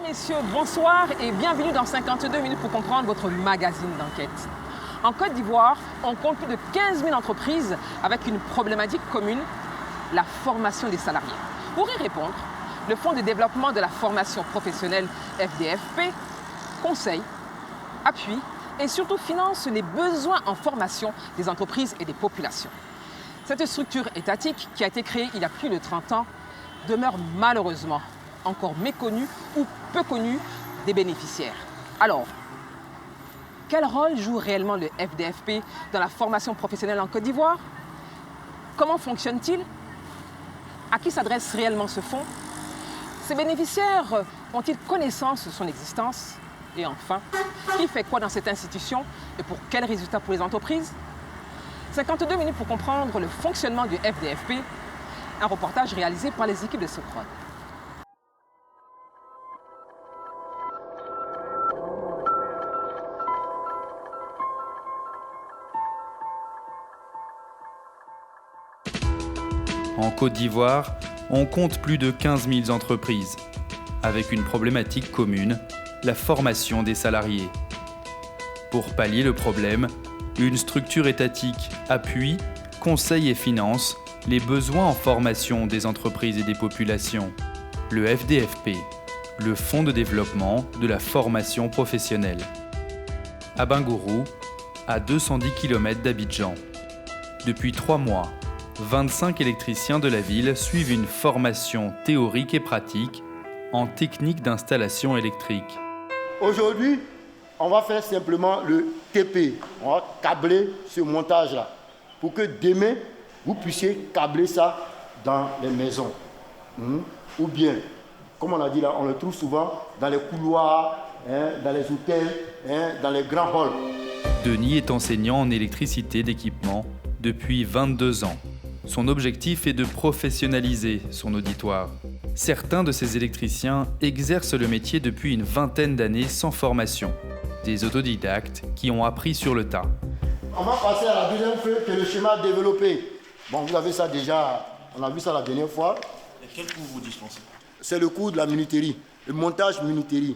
Messieurs, bonsoir et bienvenue dans 52 minutes pour comprendre votre magazine d'enquête. En Côte d'Ivoire, on compte plus de 15 000 entreprises avec une problématique commune, la formation des salariés. Pour y répondre, le Fonds de développement de la formation professionnelle FDFP conseille, appuie et surtout finance les besoins en formation des entreprises et des populations. Cette structure étatique, qui a été créée il y a plus de 30 ans, demeure malheureusement encore méconnue ou peu connue des bénéficiaires. Alors, quel rôle joue réellement le FDFP dans la formation professionnelle en Côte d'Ivoire? Comment fonctionne-t-il? À qui s'adresse réellement ce fonds? Ces bénéficiaires ont-ils connaissance de son existence? Et enfin, qui fait quoi dans cette institution et pour quels résultats pour les entreprises? 52 minutes pour comprendre le fonctionnement du FDFP, un reportage réalisé par les équipes de Socrone. En Côte d'Ivoire, on compte plus de 15 000 entreprises, avec une problématique commune, la formation des salariés. Pour pallier le problème, une structure étatique appuie, conseille et finance les besoins en formation des entreprises et des populations. Le FDFP, le Fonds de développement de la formation professionnelle. À Bingourou, à 210 km d'Abidjan. Depuis 3 mois, 25 électriciens de la ville suivent une formation théorique et pratique en technique d'installation électrique. Aujourd'hui, on va faire simplement le TP. On va câbler ce montage-là pour que demain, vous puissiez câbler ça dans les maisons. Ou bien, comme on a dit là, on le trouve souvent dans les couloirs, dans les hôtels, dans les grands halls. Denis est enseignant en électricité d'équipement depuis 22 ans. Son objectif est de professionnaliser son auditoire. Certains de ces électriciens exercent le métier depuis une vingtaine d'années sans formation. Des autodidactes qui ont appris sur le tas. On va passer à la deuxième feuille, qui est le schéma développé. Bon, vous avez ça déjà, on a vu ça la dernière fois. Et quel cours vous dispensez? C'est le cours de la minuterie, le montage minuterie.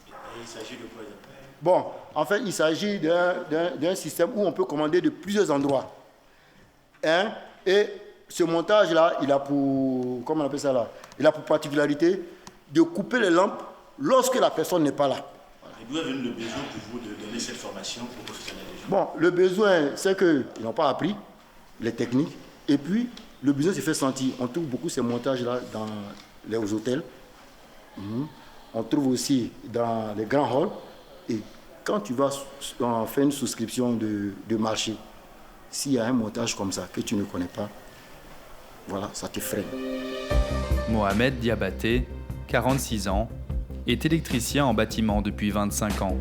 Et il s'agit de quoi exactement? Bon, en fait, il s'agit d'un système où on peut commander de plusieurs endroits. Et ce montage-là, il a pour, comment on appelle ça là? Il a pour particularité de couper les lampes lorsque la personne n'est pas là. Et d'où est venu le besoin pour vous de donner cette formation aux professionnels des gens? Bon, le besoin, c'est qu'ils n'ont pas appris les techniques. Et puis, le besoin s'est fait sentir. On trouve beaucoup ces montages-là dans les hôtels. On trouve aussi dans les grands halls. Et quand tu vas faire une souscription de marché, s'il y a un montage comme ça que tu ne connais pas, voilà, ça te freine. Mohamed Diabaté, 46 ans, est électricien en bâtiment depuis 25 ans.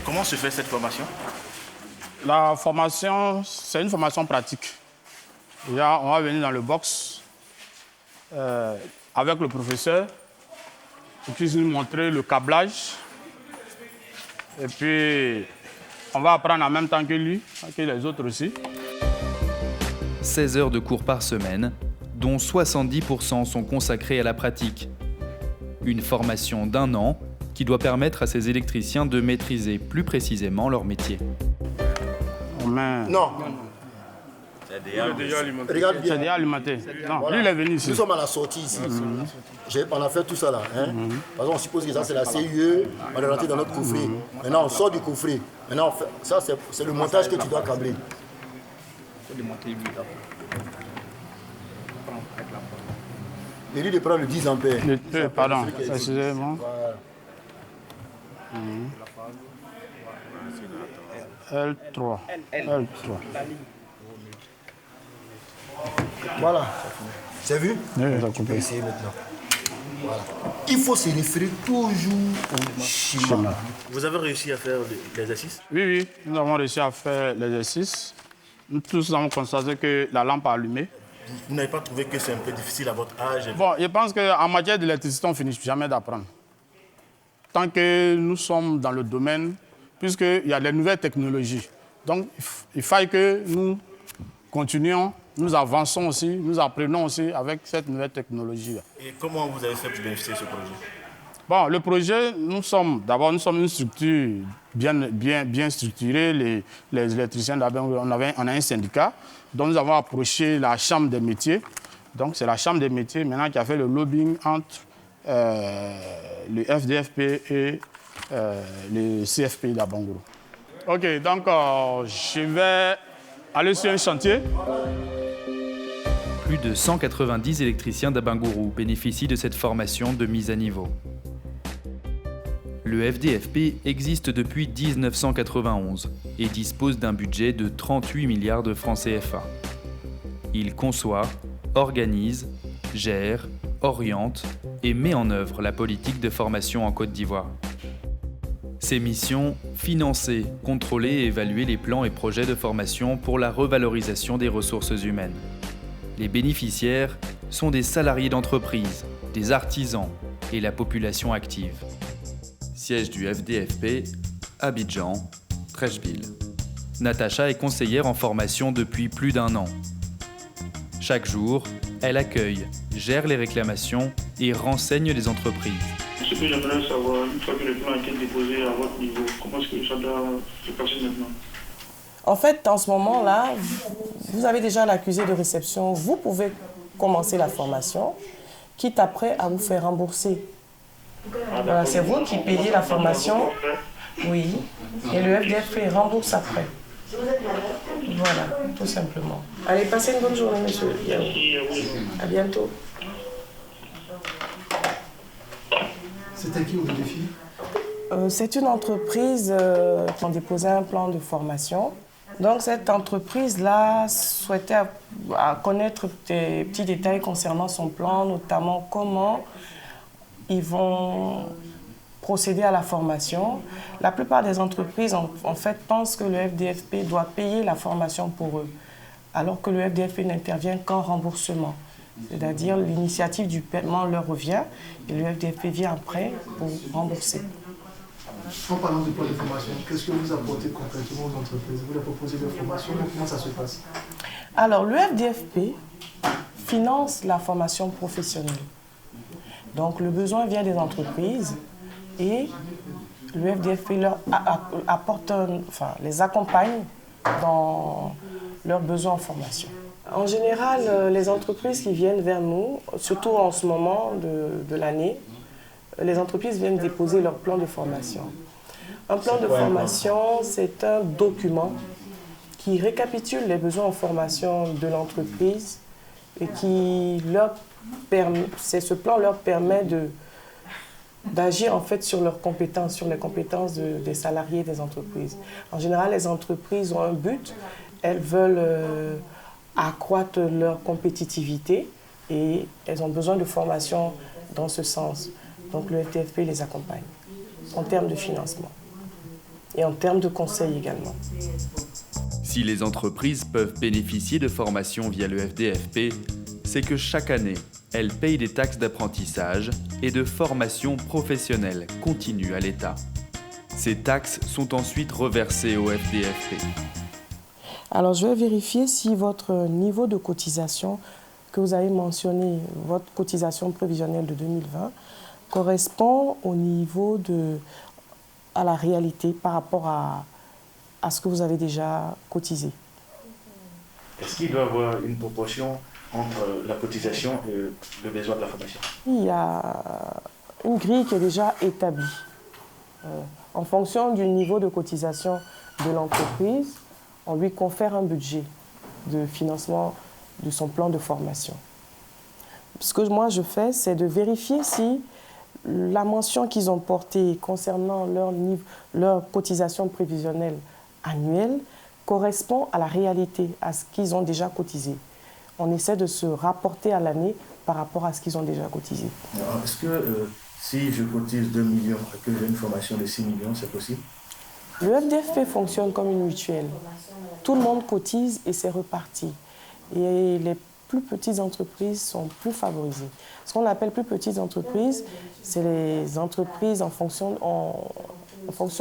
Comment se fait cette formation? La formation, c'est une formation pratique. Déjà, on va venir dans le box avec le professeur pour qu'il nous montre le câblage. Et puis, on va apprendre en même temps que lui, que les autres aussi. 16 heures de cours par semaine, dont 70% sont consacrés à la pratique. Une formation d'1 an qui doit permettre à ces électriciens de maîtriser plus précisément leur métier. Non. C'est déjà alimenté. Regarde bien. C'est déjà alimenté. Non, Voilà. lui, il est venu ici. Nous sommes à la sortie ici. On a fait tout ça là. Par exemple, on suppose que ça c'est la CUE, on est rentré dans notre coffret. Maintenant, on sort du coffret. Maintenant, ça c'est le montage que tu dois câbler. Et lui de prendre le 10 ampères. Pardon, excusez-moi. L3. Voilà. C'est vu? Oui, Tu peux coupé. essayer maintenant. Voilà. Il faut se référer toujours au schéma. Vous avez réussi à faire l'exercice? Oui, nous avons réussi à faire l'exercice. Nous tous avons constaté que la lampe a allumé. Vous n'avez pas trouvé que c'est un peu difficile à votre âge? Bon, je pense qu'en matière d'électricité, on ne finit jamais d'apprendre. Tant que nous sommes dans le domaine, puisqu'il y a les nouvelles technologies. Donc, il faut que nous continuions, nous avançons aussi, nous apprenons aussi avec cette nouvelle technologie-là. Et comment vous avez fait pour bénéficier de ce projet? Bon, le projet, nous sommes une structure bien structurée. Les électriciens d'Abangourou, on a un syndicat dont nous avons approché la Chambre des métiers. Donc, c'est la Chambre des métiers maintenant qui a fait le lobbying entre le FDFP et le CFP d'Abangourou. OK, donc je vais aller sur un chantier. Plus de 190 électriciens d'Abangourou bénéficient de cette formation de mise à niveau. Le FDFP existe depuis 1991 et dispose d'un budget de 38 milliards de francs CFA. Il conçoit, organise, gère, oriente et met en œuvre la politique de formation en Côte d'Ivoire. Ses missions, financer, contrôler et évaluer les plans et projets de formation pour la revalorisation des ressources humaines. Les bénéficiaires sont des salariés d'entreprise, des artisans et la population active. Siège du FDFP, Abidjan, Treichville. Natacha est conseillère en formation depuis plus d'1 an. Chaque jour, elle accueille, gère les réclamations et renseigne les entreprises. Ce que j'aimerais savoir, une fois que le plan a été déposé à votre niveau, comment est-ce que ça doit se passer maintenant? En fait, en ce moment-là, vous avez déjà l'accusé de réception. Vous pouvez commencer la formation, quitte après à vous faire rembourser. Voilà, c'est vous qui payez la formation, oui, et le FDFP rembourse après. Voilà, tout simplement. Allez, passez une bonne journée, monsieur. À bientôt. C'était qui au défi? C'est une entreprise qui a déposé un plan de formation. Donc cette entreprise-là souhaitait connaître des petits détails concernant son plan, notamment comment ils vont procéder à la formation. La plupart des entreprises, en fait, pensent que le FDFP doit payer la formation pour eux, alors que le FDFP n'intervient qu'en remboursement. C'est-à-dire l'initiative du paiement leur revient et le FDFP vient après pour rembourser. En parlant du plan de formation, qu'est-ce que vous apportez concrètement aux entreprises? Vous leur proposez des formations, comment ça se passe? Alors, le FDFP finance la formation professionnelle. Donc, le besoin vient des entreprises et le FDFP leur les accompagne dans leurs besoins en formation. En général, les entreprises qui viennent vers nous, surtout en ce moment de l'année, les entreprises viennent déposer leur plan de formation. Un plan de formation, c'est un document qui récapitule les besoins en formation de l'entreprise et qui ce plan leur permet d'agir en fait sur leurs compétences, sur les compétences des salariés des entreprises. En général, les entreprises ont un but, elles veulent accroître leur compétitivité et elles ont besoin de formation dans ce sens. Donc le FDFP les accompagne en termes de financement et en termes de conseil également. Si les entreprises peuvent bénéficier de formations via le FDFP, c'est que chaque année, elles payent des taxes d'apprentissage et de formation professionnelle continue à l'État. Ces taxes sont ensuite reversées au FDFP. Alors je vais vérifier si votre niveau de cotisation que vous avez mentionné, votre cotisation prévisionnelle de 2020, correspond au niveau à la réalité par rapport à ce que vous avez déjà cotisé. Est-ce qu'il doit y avoir une proportion entre la cotisation et le besoin de la formation? Il y a une grille qui est déjà établie. En fonction du niveau de cotisation de l'entreprise, on lui confère un budget de financement de son plan de formation. Ce que moi je fais, c'est de vérifier si la mention qu'ils ont portée concernant leur cotisation prévisionnelle annuelle correspond à la réalité, à ce qu'ils ont déjà cotisé. On essaie de se rapporter à l'année par rapport à ce qu'ils ont déjà cotisé. Est-ce que si je cotise 2 millions et que j'ai une formation de 6 millions, c'est possible? Le FDFP fonctionne comme une mutuelle. Tout le monde cotise et c'est reparti. Et les plus petites entreprises sont plus favorisées. Ce qu'on appelle plus petites entreprises, c'est les entreprises en fonction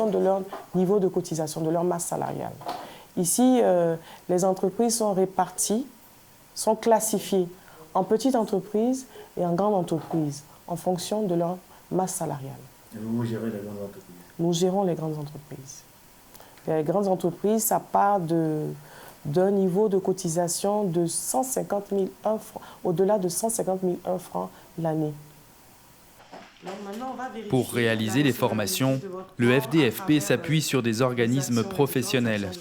de leur niveau de cotisation, de leur masse salariale. Ici, les entreprises sont réparties, sont classifiées en petites entreprises et en grandes entreprises, en fonction de leur masse salariale. Et vous gérez les grandes entreprises? Nous gérons les grandes entreprises. Les grandes entreprises, ça part d'un niveau de cotisation de 150 000 francs, au-delà de 150 000 francs l'année. Pour réaliser les formations, le FDFP s'appuie sur des organismes professionnels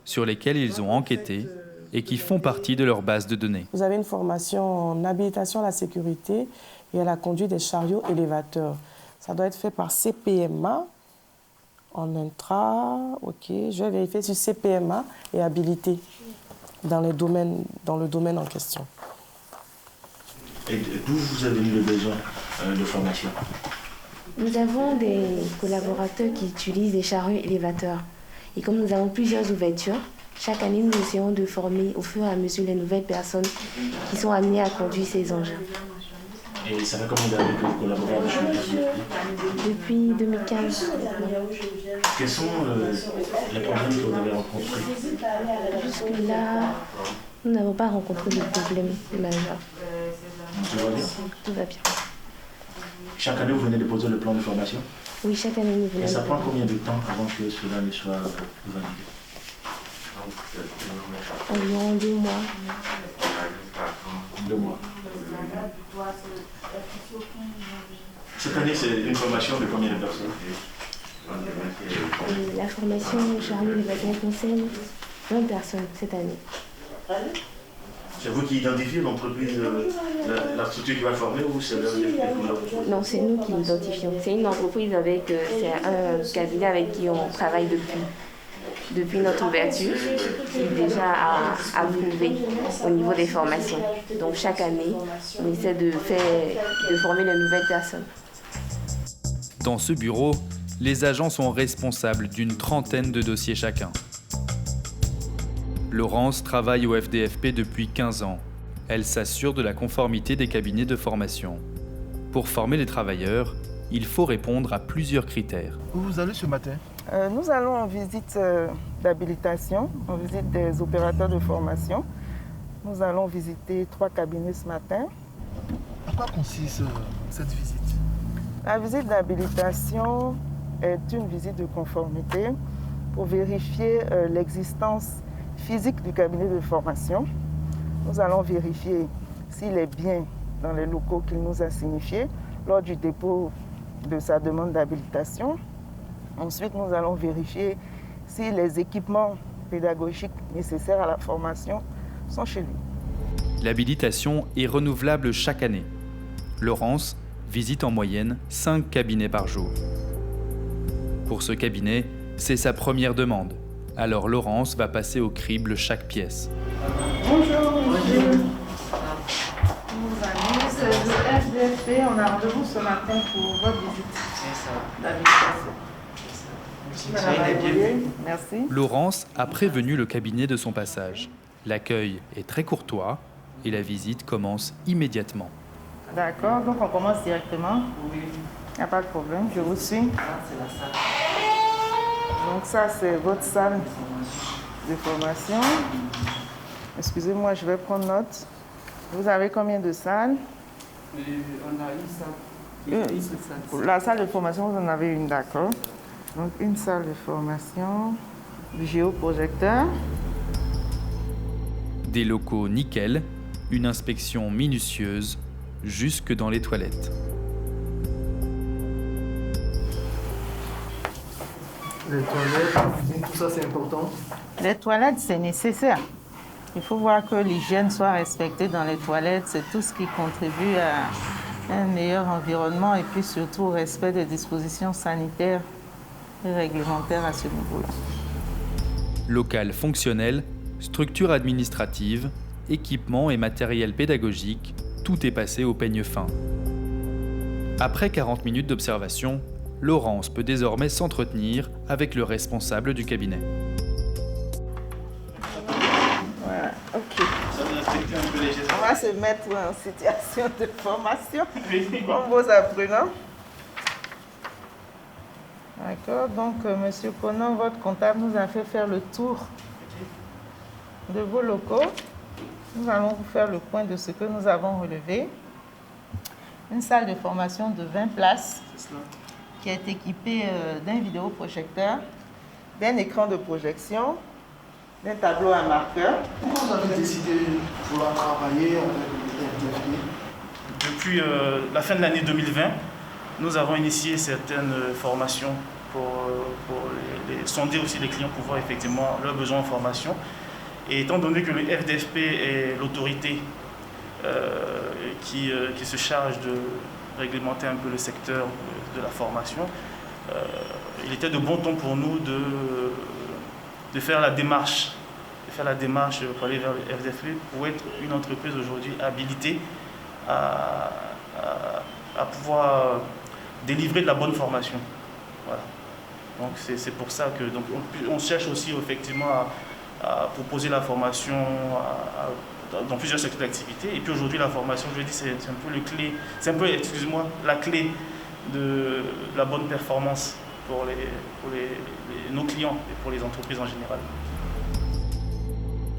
sur lesquels ils ont enquêté et qui font partie de leur base de données. Vous avez une formation en habilitation à la sécurité et à la conduite des chariots élévateurs. Ça doit être fait par CPMA en intra. Ok, je vais vérifier si CPMA est habilité dans le domaine en question. Et d'où vous avez venu le besoin de formation? Nous avons des collaborateurs qui utilisent des chariots élévateurs. Et comme nous avons plusieurs ouvertures, chaque année, nous essayons de former au fur et à mesure les nouvelles personnes qui sont amenées à conduire ces engins. Et ça fait combien d'années que vous collaborez avec le Depuis 2015. Quels sont les problèmes que vous avez rencontrés? Jusque-là, nous n'avons pas rencontré de problème majeur. Tout va bien? Tout va bien. Chaque année, vous venez déposer le plan de formation? Oui, chaque année, nous venons. Et ça prend combien de temps avant que cela ne soit validé? Environ 2 mois. 2 mois. Cette année, c'est une formation de combien de personnes? La formation chariot élévateur concerne 20 personnes cette année. C'est vous qui identifiez l'entreprise, la structure qui va former ou c'est Non, c'est nous qui l'identifions. C'est une entreprise c'est un cabinet avec qui on travaille depuis notre ouverture, qui est déjà approuvé au niveau des formations. Donc chaque année, on essaie de former de nouvelles personnes. Dans ce bureau, les agents sont responsables d'une trentaine de dossiers chacun. Laurence travaille au FDFP depuis 15 ans. Elle s'assure de la conformité des cabinets de formation. Pour former les travailleurs, il faut répondre à plusieurs critères. Où vous allez ce matin? Nous allons en visite d'habilitation, en visite des opérateurs de formation. Nous allons visiter 3 cabinets ce matin. À quoi consiste cette visite? La visite d'habilitation est une visite de conformité pour vérifier l'existence physique du cabinet de formation. Nous allons vérifier s'il est bien dans les locaux qu'il nous a signifiés lors du dépôt de sa demande d'habilitation. Ensuite, nous allons vérifier si les équipements pédagogiques nécessaires à la formation sont chez lui. L'habilitation est renouvelable chaque année. Laurence visite en moyenne 5 cabinets par jour. Pour ce cabinet, c'est sa première demande. Alors Laurence va passer au crible chaque pièce. Bonjour, monsieur. Nous allons, c'est le FDFP. On a rendez-vous ce matin pour votre visite d'habilitation. Merci. Laurence a prévenu le cabinet de son passage. L'accueil est très courtois et la visite commence immédiatement. D'accord, donc on commence directement. Oui. Il n'y a pas de problème, je vous suis. Donc ça, c'est votre salle de formation. Excusez-moi, je vais prendre note. Vous avez combien de salles? On a une salle. La salle de formation, vous en avez une, d'accord. Donc une salle de formation, géoprojecteur. Des locaux nickel, une inspection minutieuse, jusque dans les toilettes. Les toilettes, tout ça c'est important. Les toilettes, c'est nécessaire. Il faut voir que l'hygiène soit respectée dans les toilettes. C'est tout ce qui contribue à un meilleur environnement et puis surtout au respect des dispositions sanitaires et réglementaires à ce niveau-là. Local fonctionnel, structure administrative, équipement et matériel pédagogique, tout est passé au peigne fin. Après 40 minutes d'observation, Laurence peut désormais s'entretenir avec le responsable du cabinet. Voilà, ok. On va se mettre en situation de formation comme vos apprenants. D'accord, donc Monsieur Conan, votre comptable nous a fait faire le tour de vos locaux. Nous allons vous faire le point de ce que nous avons relevé. Une salle de formation de 20 places qui est équipé d'un vidéoprojecteur, d'un écran de projection, d'un tableau à marqueur. Pourquoi vous avez décidé de vouloir travailler avec le FDFP? Depuis la fin de l'année 2020, nous avons initié certaines formations pour sonder aussi les clients pour voir effectivement leurs besoins en formation. Et étant donné que le FDFP est l'autorité qui se charge de réglementer un peu le secteur de la formation, il était de bon ton pour nous de faire la démarche pour aller vers le FDFP pour être une entreprise aujourd'hui habilitée à pouvoir délivrer de la bonne formation. Voilà. Donc c'est pour ça que on cherche aussi effectivement à proposer la formation dans plusieurs secteurs d'activité. Et puis aujourd'hui la formation, je dis, c'est un peu la clé de la bonne performance pour nos clients et pour les entreprises en général.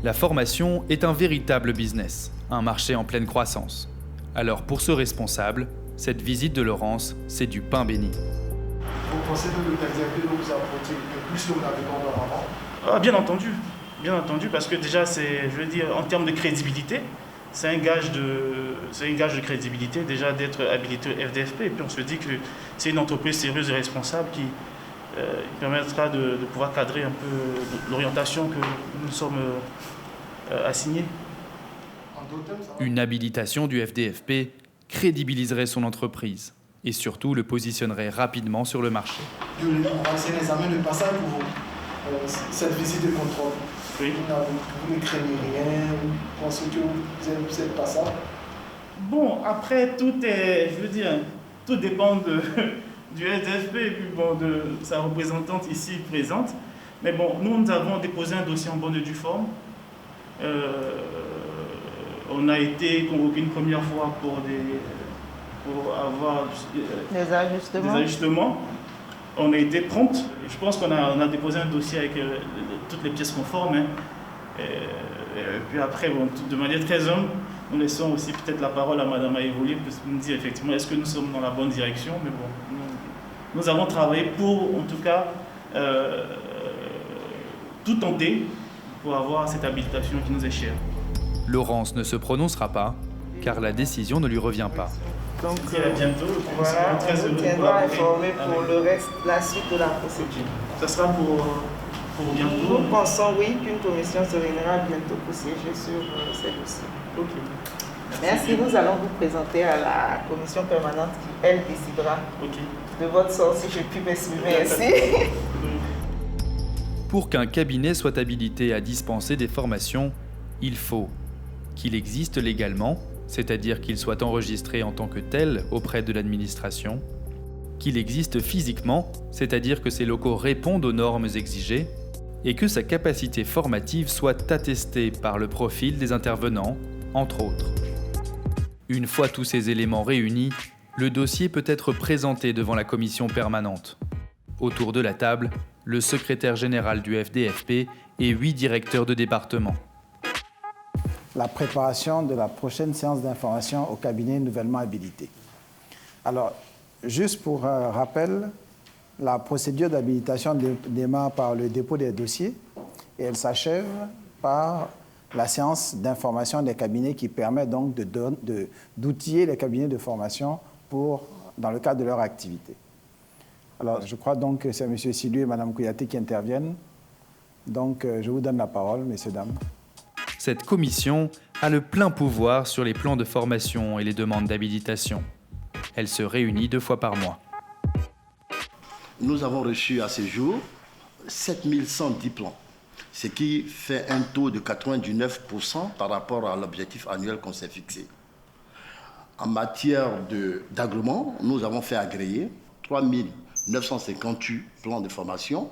La formation est un véritable business, un marché en pleine croissance. Alors pour ce responsable, cette visite de Laurence, c'est du pain béni. Vous pensez que le FDFP doit vous apporter plus que vous l'avez auparavant? Bien entendu, parce que déjà, en termes de crédibilité, c'est un gage de crédibilité déjà d'être habilité au FDFP. Et puis on se dit que c'est une entreprise sérieuse et responsable qui permettra de pouvoir cadrer un peu l'orientation que nous sommes assignés. Une habilitation du FDFP crédibiliserait son entreprise et surtout le positionnerait rapidement sur le marché. C'est l'examen de passage pour cette visite de contrôle. Oui. Vous ne craignez rien, vous pensez que vous êtes passable? Bon, après, tout dépend du FDFP et puis de sa représentante ici présente. Mais bon, nous avons déposé un dossier en bonne et due forme. On a été convoqué une première fois pour avoir des ajustements. On a été prompt. Je pense qu'on a déposé un dossier avec toutes les pièces conformes. Et puis après, de manière très humble, nous laissons aussi peut-être la parole à Madame Aïvouli pour nous dire effectivement est-ce que nous sommes dans la bonne direction. Mais bon, nous avons travaillé pour, en tout cas, tout tenter pour avoir cette habilitation qui nous est chère. Laurence ne se prononcera pas, car la décision ne lui revient pas. Donc, à bientôt. Voilà, on vous tiendra informé pour le reste, la suite de la procédure. Ça sera pour bientôt. Nous pensons, oui, qu'une commission se réunira bientôt pour siéger sur ces dossiers. Okay. Merci. Nous allons vous présenter à la commission permanente qui, elle, décidera de votre sort, si je puis m'exprimer ainsi. Pour qu'un cabinet soit habilité à dispenser des formations, il faut qu'il existe légalement, c'est-à-dire qu'il soit enregistré en tant que tel auprès de l'administration, qu'il existe physiquement, c'est-à-dire que ses locaux répondent aux normes exigées, et que sa capacité formative soit attestée par le profil des intervenants, entre autres. Une fois tous ces éléments réunis, le dossier peut être présenté devant la commission permanente. Autour de la table, le secrétaire général du FDFP et 8 directeurs de département. La préparation de la prochaine séance d'information au cabinet nouvellement habilité. Alors, juste pour rappel, la procédure d'habilitation démarre par le dépôt des dossiers et elle s'achève par la séance d'information des cabinets qui permet donc d'outiller les cabinets de formation dans le cadre de leur activité. Alors, je crois donc que c'est M. Silu et Mme Kouyaté qui interviennent. Donc, je vous donne la parole, messieurs, dames. Cette commission a le plein pouvoir sur les plans de formation et les demandes d'habilitation. Elle se réunit 2 fois par mois. Nous avons reçu à ce jour 7110 plans, ce qui fait un taux de 99% par rapport à l'objectif annuel qu'on s'est fixé. En matière d'agrément, nous avons fait agréer 3958 plans de formation.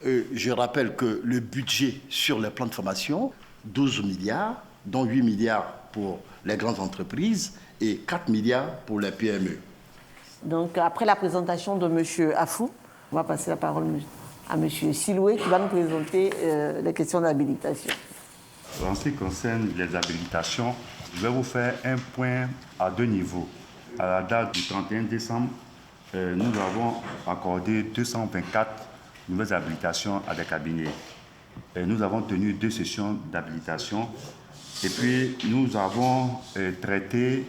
Je rappelle que le budget sur les plans de formation, 12 milliards, dont 8 milliards pour les grandes entreprises et 4 milliards pour les PME. Donc, après la présentation de M. Afou, on va passer la parole à M. Siloué qui va nous présenter les questions d'habilitation. En ce qui concerne les habilitations, je vais vous faire un point à 2 niveaux. À la date du 31 décembre nous avons accordé 224 nouvelles habilitations à des cabinets. Nous avons tenu 2 sessions d'habilitation et puis nous avons traité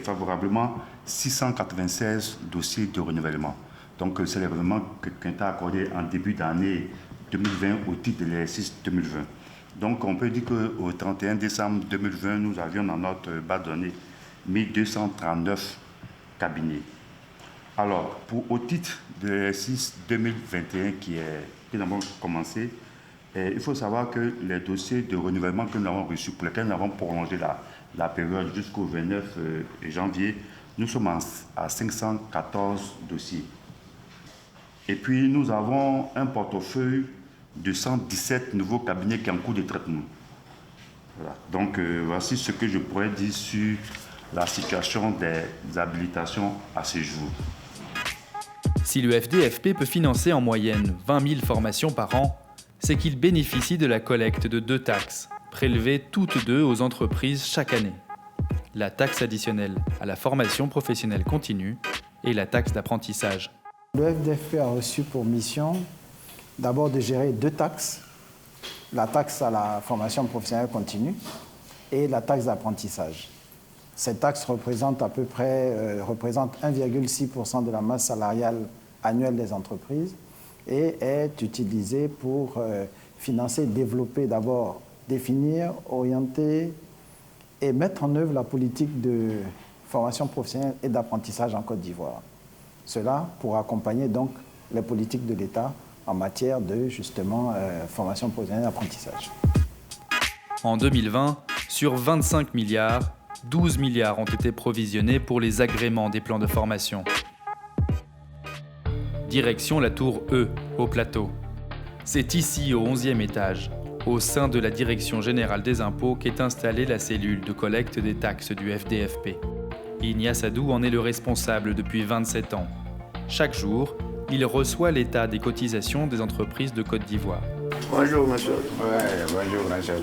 favorablement 696 dossiers de renouvellement. Donc c'est le renouvellement qui a accordé en début d'année 2020 au titre de l'exercice 2020. Donc on peut dire qu'au 31 décembre 2020, nous avions dans notre base de données 1239 cabinets. Alors, au titre de l'exercice 2021 qui nous avons commencé, il faut savoir que les dossiers de renouvellement que nous avons reçus, pour lesquels nous avons prolongé la période jusqu'au 29 janvier, nous sommes à 514 dossiers. Et puis, nous avons un portefeuille de 117 nouveaux cabinets qui sont en cours de traitement. Voilà. Donc, voici ce que je pourrais dire sur la situation des habilitations à ce jour. Si le FDFP peut financer en moyenne 20 000 formations par an, c'est qu'il bénéficie de la collecte de 2 taxes, prélevées toutes 2 aux entreprises chaque année. La taxe additionnelle à la formation professionnelle continue et la taxe d'apprentissage. Le FDFP a reçu pour mission d'abord de gérer 2 taxes, la taxe à la formation professionnelle continue et la taxe d'apprentissage. Cette taxe représente à peu près 1,6% de la masse salariale annuelle des entreprises et est utilisée pour financer, développer d'abord, définir, orienter et mettre en œuvre la politique de formation professionnelle et d'apprentissage en Côte d'Ivoire. Cela pour accompagner donc les politiques de l'État en matière de, justement, formation professionnelle et d'apprentissage. En 2020, sur 25 milliards, 12 milliards ont été provisionnés pour les agréments des plans de formation. Direction la tour E, au plateau. C'est ici, au 11e étage, au sein de la Direction générale des impôts, qu'est installée la cellule de collecte des taxes du FDFP. Ignace Adou en est le responsable depuis 27 ans. Chaque jour, il reçoit l'état des cotisations des entreprises de Côte d'Ivoire. Bonjour, monsieur. Ouais, bonjour, monsieur.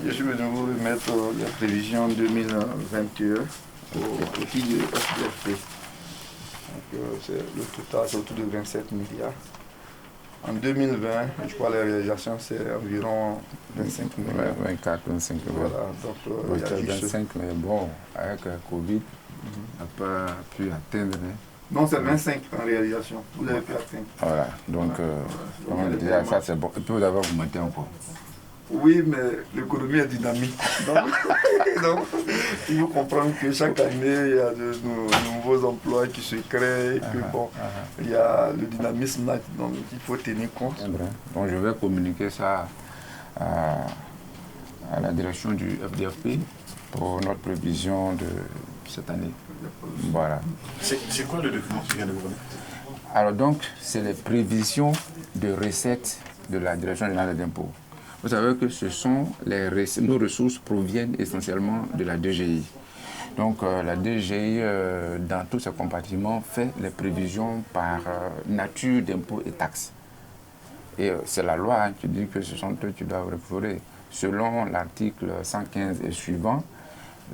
Je suis venu vous remettre la prévision 2021 au profit du FDFP. Le total, c'est autour de 27 milliards. En 2020, je crois que la réalisation, c'est environ 25 milliards. 24, 25 milliards. Voilà, donc il y a 25, mais bon, avec la Covid, on n'a pas pu atteindre. Non, c'est 25 en réalisation. Vous l'avez pu atteindre. Voilà, donc déjà, ça c'est bon. Et puis vous avez augmenté encore. Oui, mais l'économie est dynamique. Donc, il faut comprendre que chaque année, il y a de nouveaux emplois qui se créent, et que bon, il y a le dynamisme là, donc il faut tenir compte. Donc je vais communiquer ça à la direction du FDFP pour notre prévision de cette année. Voilà. C'est quoi le document qui vient de vous remettre? Alors donc, c'est les prévisions de recettes de la Direction générale des impôts. Vous savez que ce sont nos ressources proviennent essentiellement de la DGI. Donc la DGI, dans tous ses compartiments, fait les prévisions par nature d'impôts et taxes. Et c'est la loi qui dit que ce sont eux qui doivent recouvrer. Selon l'article 115 et suivant,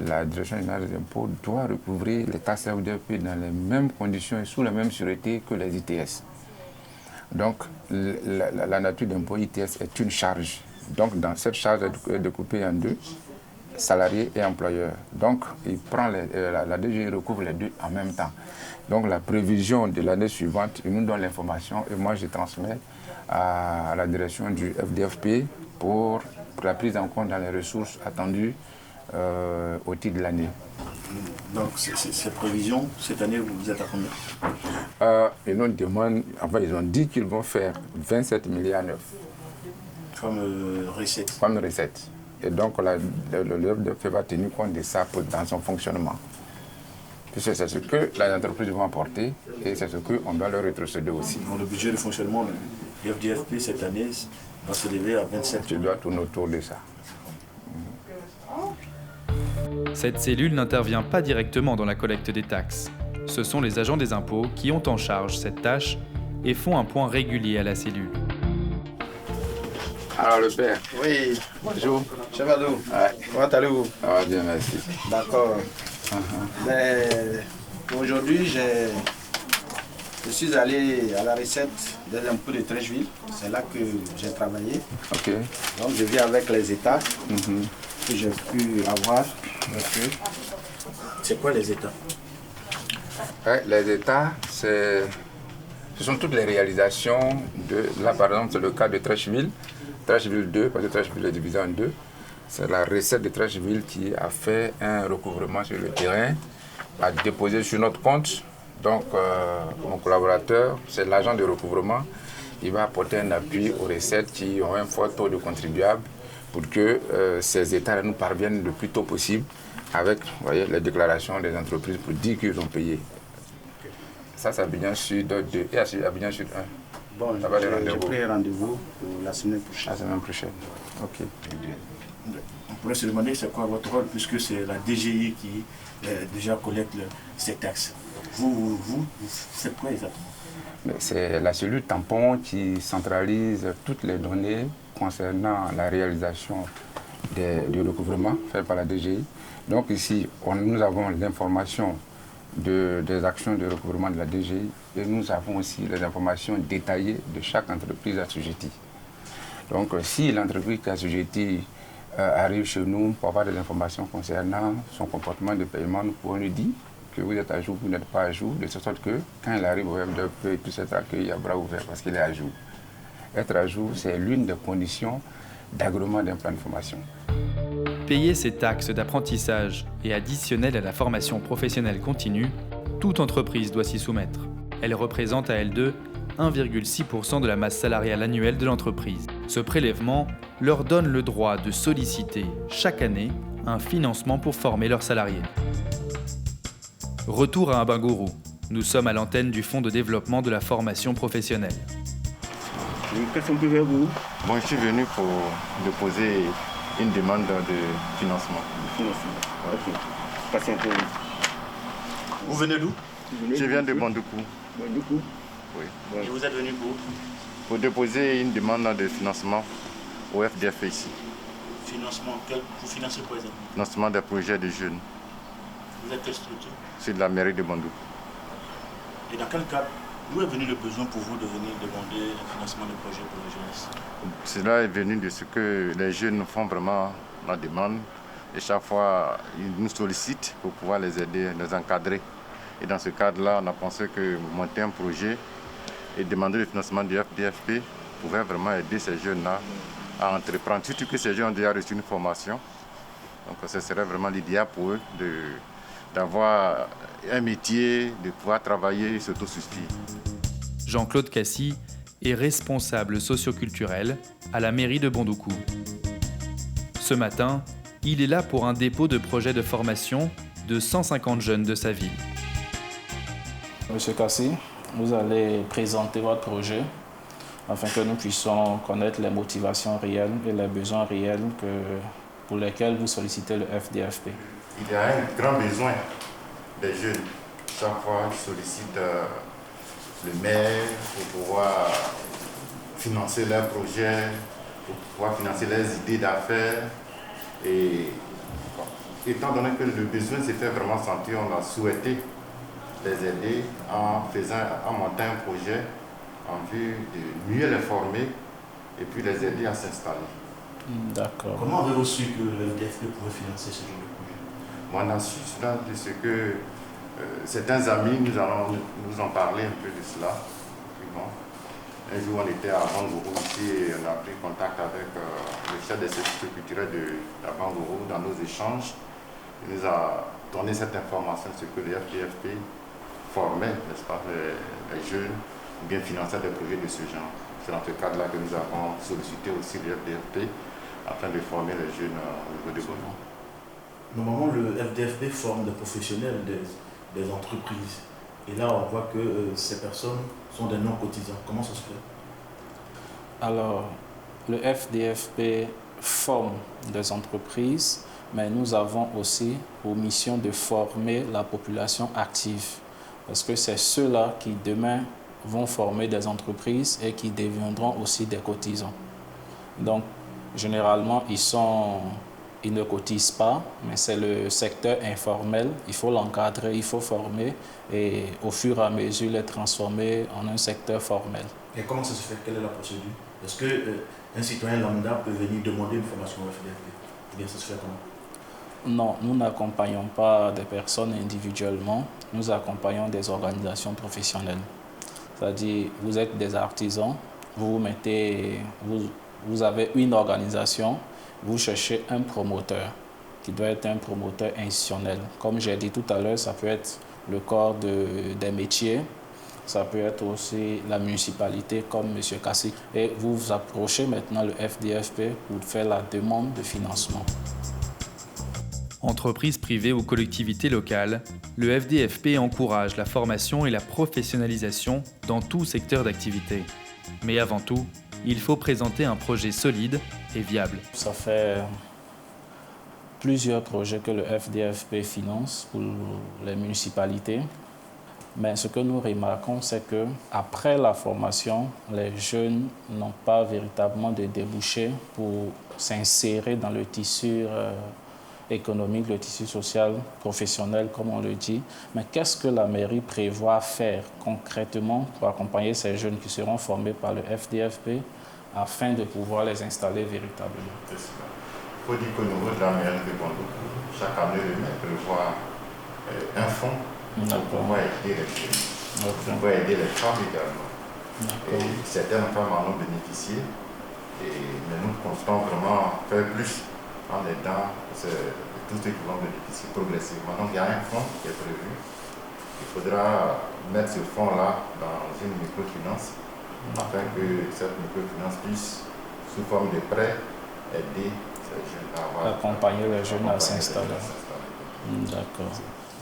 la Direction générale des impôts doit recouvrir les taxes FDFP dans les mêmes conditions et sous la même sûreté que les ITS. Donc la nature d'impôt ITS est une charge. Donc dans cette charge est découpée en 2, salariés et employeurs. Donc il prend la DGI recouvre les 2 en même temps. Donc la prévision de l'année suivante, il nous donne l'information et moi je transmets à la direction du FDFP pour la prise en compte dans les ressources attendues au titre de l'année. Donc ces prévisions, cette année, vous êtes à combien? Ils nous demandent, enfin ils ont dit qu'ils vont faire 27 milliards 9. Comme recette. Comme recette. Et donc le FDFP va tenir compte de ça dans son fonctionnement. Puisque c'est ce que les entreprises vont apporter et c'est ce qu'on doit leur rétrocéder aussi. Dans le budget de fonctionnement, le FDFP cette année va se lever à 27. Tu dois tourner autour de ça. Cette cellule n'intervient pas directement dans la collecte des taxes. Ce sont les agents des impôts qui ont en charge cette tâche et font un point régulier à la cellule. Alors le père. Oui, bonjour. Chef Adou, comment allez-vous? Ça va bien, merci. D'accord. Mais aujourd'hui, j'ai Je suis allé à la recette des impôts de Treichville. C'est là que j'ai travaillé. Ok. Donc je viens avec les états que j'ai pu avoir. C'est quoi les états? Les états, ce sont toutes les réalisations de... Là, par exemple, c'est le cas de Treichville. Treichville 2, parce que Treichville est divisé en deux. C'est la recette de Treichville qui a fait un recouvrement sur le terrain, a déposé sur notre compte. Donc, mon collaborateur, c'est l'agent de recouvrement. Il va apporter un appui aux recettes qui ont un fort taux de contribuables pour que ces états nous parviennent le plus tôt possible avec, vous voyez, les déclarations des entreprises pour dire qu'ils ont payé. Ça, c'est Abidjan Sud 2 et Abidjan Sud 1. Bon, j'ai pris rendez-vous pour la semaine prochaine. La semaine prochaine, ok. On pourrait se demander c'est quoi votre rôle, puisque c'est la DGI qui déjà collecte ces taxes. Vous faites quoi exactement? C'est la cellule tampon qui centralise toutes les données concernant la réalisation du recouvrement fait par la DGI. Donc ici, nous avons l'information des actions de recouvrement de la DGI et nous avons aussi les informations détaillées de chaque entreprise assujettie. Donc si l'entreprise qui est assujettie arrive chez nous pour avoir des informations concernant son comportement de paiement, nous pouvons lui dire que vous êtes à jour, vous n'êtes pas à jour, de sorte que quand il arrive au FDFP, il puisse être accueilli à bras ouverts parce qu'il est à jour. Être à jour, c'est l'une des conditions d'agrément d'un plan de formation. Payer ses taxes d'apprentissage et additionnelles à la formation professionnelle continue, toute entreprise doit s'y soumettre. Elle représente à elle deux 1,6% de la masse salariale annuelle de l'entreprise. Ce prélèvement leur donne le droit de solliciter chaque année un financement pour former leurs salariés. Retour à Abangourou. Nous sommes à l'antenne du Fonds de développement de la formation professionnelle. Qu'est-ce qu'on peut faire vous? Bon, je suis venu pour déposer une demande de financement. Ok. Patientez. Vous venez d'où? Je viens de Bandoukou. Bandoukou? Oui. Et vous êtes venu pour déposer une demande de financement au FDFP ici. Financement, vous financez quoi exactement? Financement des projets de jeunes. Vous êtes quelle structure? C'est de la mairie de Bandoukou. Et dans quel cadre, d'où est venu le besoin pour vous de venir demander un financement de projet pour la jeunesse? Cela est venu de ce que les jeunes font vraiment la demande. Et chaque fois, ils nous sollicitent pour pouvoir les aider, les encadrer. Et dans ce cadre-là, on a pensé que monter un projet et demander le financement du FDFP pouvait vraiment aider ces jeunes-là à entreprendre. Surtout que ces jeunes ont déjà reçu une formation. Donc ce serait vraiment l'idéal pour eux d'avoir un métier, de pouvoir travailler et s'autosuffire. Jean-Claude Cassi est responsable socioculturel à la mairie de Bandoukou. Ce matin, il est là pour un dépôt de projet de formation de 150 jeunes de sa ville. Monsieur Cassi, vous allez présenter votre projet afin que nous puissions connaître les motivations réelles et les besoins réels pour lesquels vous sollicitez le FDFP. Il y a un grand besoin des jeunes. Chaque fois, ils sollicitent le maire pour pouvoir financer leurs projets, pour pouvoir financer leurs idées d'affaires. Et étant donné que le besoin s'est fait vraiment sentir, on a souhaité les aider en montant un projet en vue de mieux les former et puis les aider à s'installer. D'accord. Comment avez-vous su que le FDFP pouvait financer ce genre de projet? Moi, on a su cela de ce que certains amis nous ont parlé un peu de cela. Puis bon, un jour, on était à Bangourou ici et on a pris contact avec le chef des services culturels de Bangourou dans nos échanges. Il nous a donné cette information sur ce que le FDFP formait, n'est-ce pas, les jeunes, ou bien finançait des projets de ce genre. C'est dans ce cadre-là que nous avons sollicité aussi le FDFP afin de former les jeunes au niveau de Bandoukou. Normalement, le FDFP forme des professionnels des entreprises. Et là, on voit que ces personnes sont des non-cotisants. Comment ça se fait? Alors, le FDFP forme des entreprises, mais nous avons aussi pour mission de former la population active. Parce que c'est ceux-là qui, demain, vont former des entreprises et qui deviendront aussi des cotisants. Donc, généralement, ils sont ils ne cotisent pas, mais c'est le secteur informel. Il faut l'encadrer, il faut former et au fur et à mesure les transformer en un secteur formel. Et comment ça se fait? Quelle est la procédure? Est-ce qu'un citoyen lambda peut venir demander une formation au FDFP? Ou bien ça se fait comment? Non, nous n'accompagnons pas des personnes individuellement, nous accompagnons des organisations professionnelles. C'est-à-dire, vous êtes des artisans, vous avez une organisation, vous cherchez un promoteur qui doit être un promoteur institutionnel. Comme j'ai dit tout à l'heure, ça peut être le corps des métiers, ça peut être aussi la municipalité comme M. Kassi. Et vous approchez maintenant le FDFP pour faire la demande de financement. Entreprises privées ou collectivités locales, le FDFP encourage la formation et la professionnalisation dans tout secteur d'activité. Mais avant tout, il faut présenter un projet solide et viable. Ça fait plusieurs projets que le FDFP finance pour les municipalités. Mais ce que nous remarquons, c'est qu'après la formation, les jeunes n'ont pas véritablement de débouchés pour s'insérer dans le tissu économique, le tissu social, professionnel, comme on le dit. Mais qu'est-ce que la mairie prévoit faire concrètement pour accompagner ces jeunes qui seront formés par le FDFP afin de pouvoir les installer véritablement? Il faut dire qu'au niveau de la mairie de Bondoukou, chaque année, le maire prévoit un fonds pour pouvoir aider les jeunes, pour pouvoir aider les femmes également. Et certaines femmes en ont bénéficié, mais nous comptons vraiment faire plus en aidant tous ceux qui vont bénéficier progressivement. Donc il y a un fonds qui est prévu. Il faudra mettre ce fonds-là dans une microfinance afin que cette microfinance puisse, sous forme de prêt, aider ces jeunes à avoir... Accompagner les jeunes à s'installer. D'accord.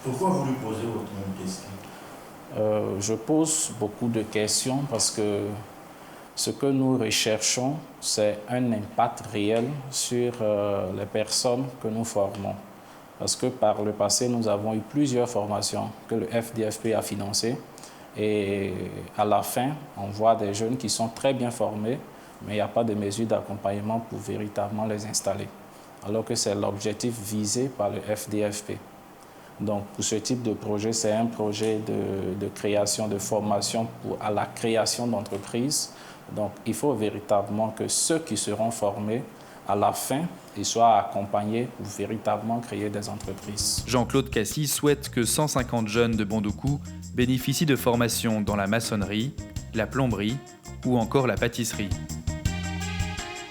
Pourquoi vous lui posez autant de questions? Je pose beaucoup de questions parce que ce que nous recherchons, c'est un impact réel sur les personnes que nous formons. Parce que par le passé, nous avons eu plusieurs formations que le FDFP a financées. Et à la fin, on voit des jeunes qui sont très bien formés, mais il n'y a pas de mesure d'accompagnement pour véritablement les installer. Alors que c'est l'objectif visé par le FDFP. Donc, pour ce type de projet, c'est un projet de création, de formation à la création d'entreprises. Donc, il faut véritablement que ceux qui seront formés, à la fin, ils soient accompagnés pour véritablement créer des entreprises. Jean-Claude Kassi souhaite que 150 jeunes de Bondoukou bénéficient de formations dans la maçonnerie, la plomberie ou encore la pâtisserie.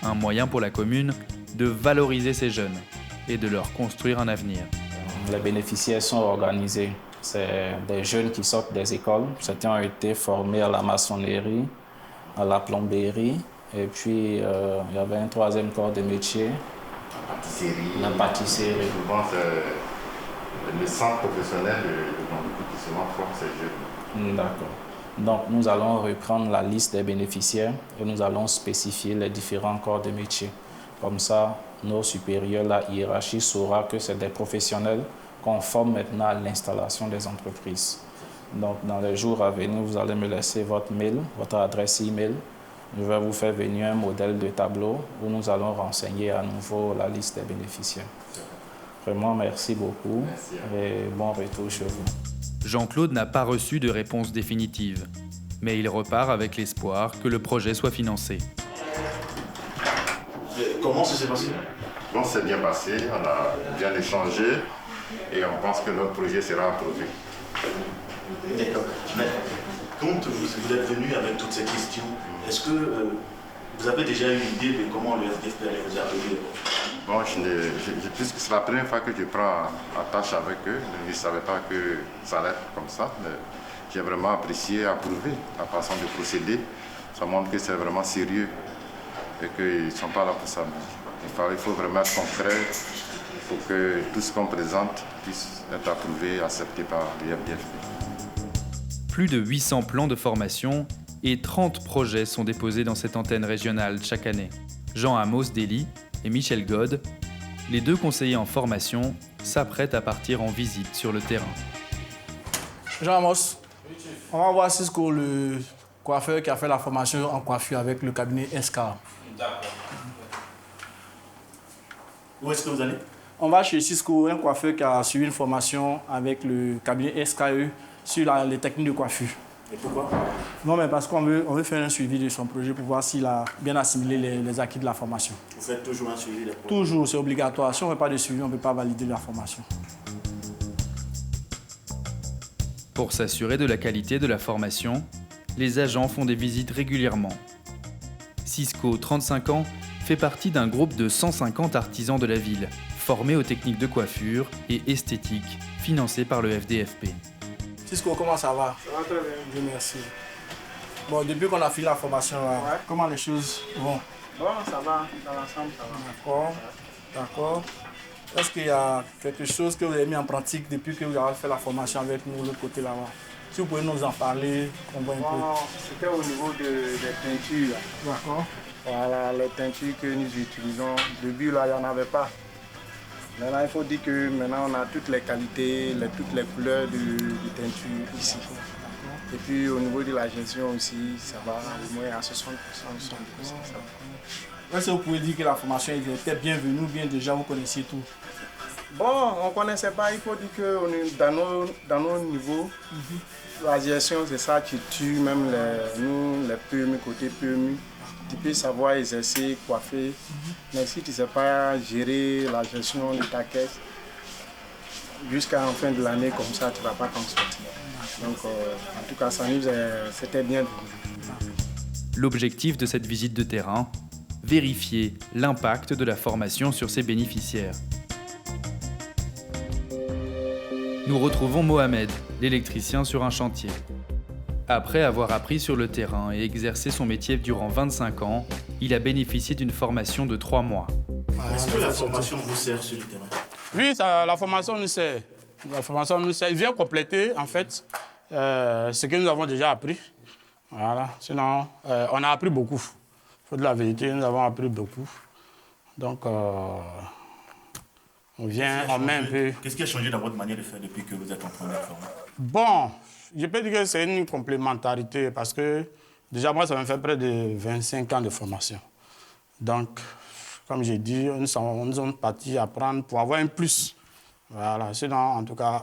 Un moyen pour la commune de valoriser ces jeunes et de leur construire un avenir. Les bénéficiaires sont organisés. C'est des jeunes qui sortent des écoles. Certains ont été formés à la maçonnerie, à la plomberie. Et puis, il y avait un troisième corps de métier. La pâtisserie. Souvent, c'est le centre professionnel de Bondoukou qui souvent forme ces jeunes. D'accord. Donc, nous allons reprendre la liste des bénéficiaires et nous allons spécifier les différents corps de métier. Comme ça, nos supérieurs, la hiérarchie saura que c'est des professionnels qu'on forme maintenant à l'installation des entreprises. Donc, dans les jours à venir, vous allez me laisser votre mail, votre adresse email. Je vais vous faire venir un modèle de tableau où nous allons renseigner à nouveau la liste des bénéficiaires. Vraiment, merci beaucoup et bon retour chez vous. Jean-Claude n'a pas reçu de réponse définitive, mais il repart avec l'espoir que le projet soit financé. Comment ça s'est passé? Bon, c'est bien passé, on a bien échangé et on pense que notre projet sera approuvé. D'accord. Mais quand vous êtes venu avec toutes ces questions, est-ce que vous avez déjà une idée de comment le FDFP allait vous appeler? Bon, puisque c'est la première fois que je prends attache avec eux, je ne savais pas que ça allait être comme ça, mais j'ai vraiment apprécié, approuvé la façon de procéder. Ça montre que c'est vraiment sérieux et qu'ils ne sont pas là pour ça. Il faut vraiment être concret, il faut que tout ce qu'on présente puisse être approuvé et accepté par le FDFP. Plus de 800 plans de formation et 30 projets sont déposés dans cette antenne régionale chaque année. Jean Amos Dely et Michel God, les deux conseillers en formation, s'apprêtent à partir en visite sur le terrain. Jean Amos, on va voir Cisco, le coiffeur qui a fait la formation en coiffure avec le cabinet SK. D'accord. Où est-ce que vous allez? On va chez Cisco, un coiffeur qui a suivi une formation avec le cabinet SKE sur les techniques de coiffure. Et pourquoi? Non, mais parce qu'on veut faire un suivi de son projet pour voir s'il a bien assimilé les acquis de la formation. Vous faites toujours un suivi des projets? Toujours, c'est obligatoire. Si on ne fait pas de suivi, on ne peut pas valider la formation. Pour s'assurer de la qualité de la formation, les agents font des visites régulièrement. Cisco, 35 ans, fait partie d'un groupe de 150 artisans de la ville, formés aux techniques de coiffure et esthétique, financés par le FDFP. Cisco, comment ça va? Ça va très bien. Dieu merci. Bon, depuis qu'on a fini la formation, là, comment les choses vont? Bon, ça va. Dans l'ensemble, ça va. D'accord. D'accord. Est-ce qu'il y a quelque chose que vous avez mis en pratique depuis que vous avez fait la formation avec nous de l'autre côté là-bas? Si vous pouvez nous en parler, on voit un peu. C'était au niveau des teintures. D'accord. Voilà, les teintures que nous utilisons. Au début, là, il n'y en avait pas. Maintenant, il faut dire que maintenant, on a toutes les qualités, toutes les couleurs de teinture ici. Et puis, au niveau de la gestion aussi, ça va au moins à 60%, 70%. Ça va. Est-ce que vous pouvez dire que la formation était bienvenue ou bien déjà vous connaissiez tout? Bon, on ne connaissait pas. Il faut dire que dans nos niveaux, la gestion, c'est ça qui tue même les PMU, côté PMU. Tu peux savoir exercer, coiffer, mais si tu ne sais pas gérer la gestion de ta caisse, jusqu'à la fin de l'année, comme ça, tu ne vas pas t'en sortir. Donc, en tout cas, ça nous, c'était bien. L'objectif de cette visite de terrain, vérifier l'impact de la formation sur ses bénéficiaires. Nous retrouvons Mohamed, l'électricien sur un chantier. Après avoir appris sur le terrain et exercé son métier durant 25 ans, il a bénéficié d'une formation de 3 mois. Est-ce que la formation vous sert sur le terrain? Oui, la formation nous sert. La formation nous sert. Il vient compléter, en fait, ce que nous avons déjà appris. Voilà. Sinon, on a appris beaucoup. Il faut de la vérité, nous avons appris beaucoup. Donc, on vient, on met un peu... Qu'est-ce qui a changé dans votre manière de faire depuis que vous êtes en première formation? Bon, je peux dire que c'est une complémentarité parce que déjà moi, ça me fait près de 25 ans de formation. Donc, comme j'ai dit, nous sommes partis apprendre pour avoir un plus. Voilà, sinon, en tout cas,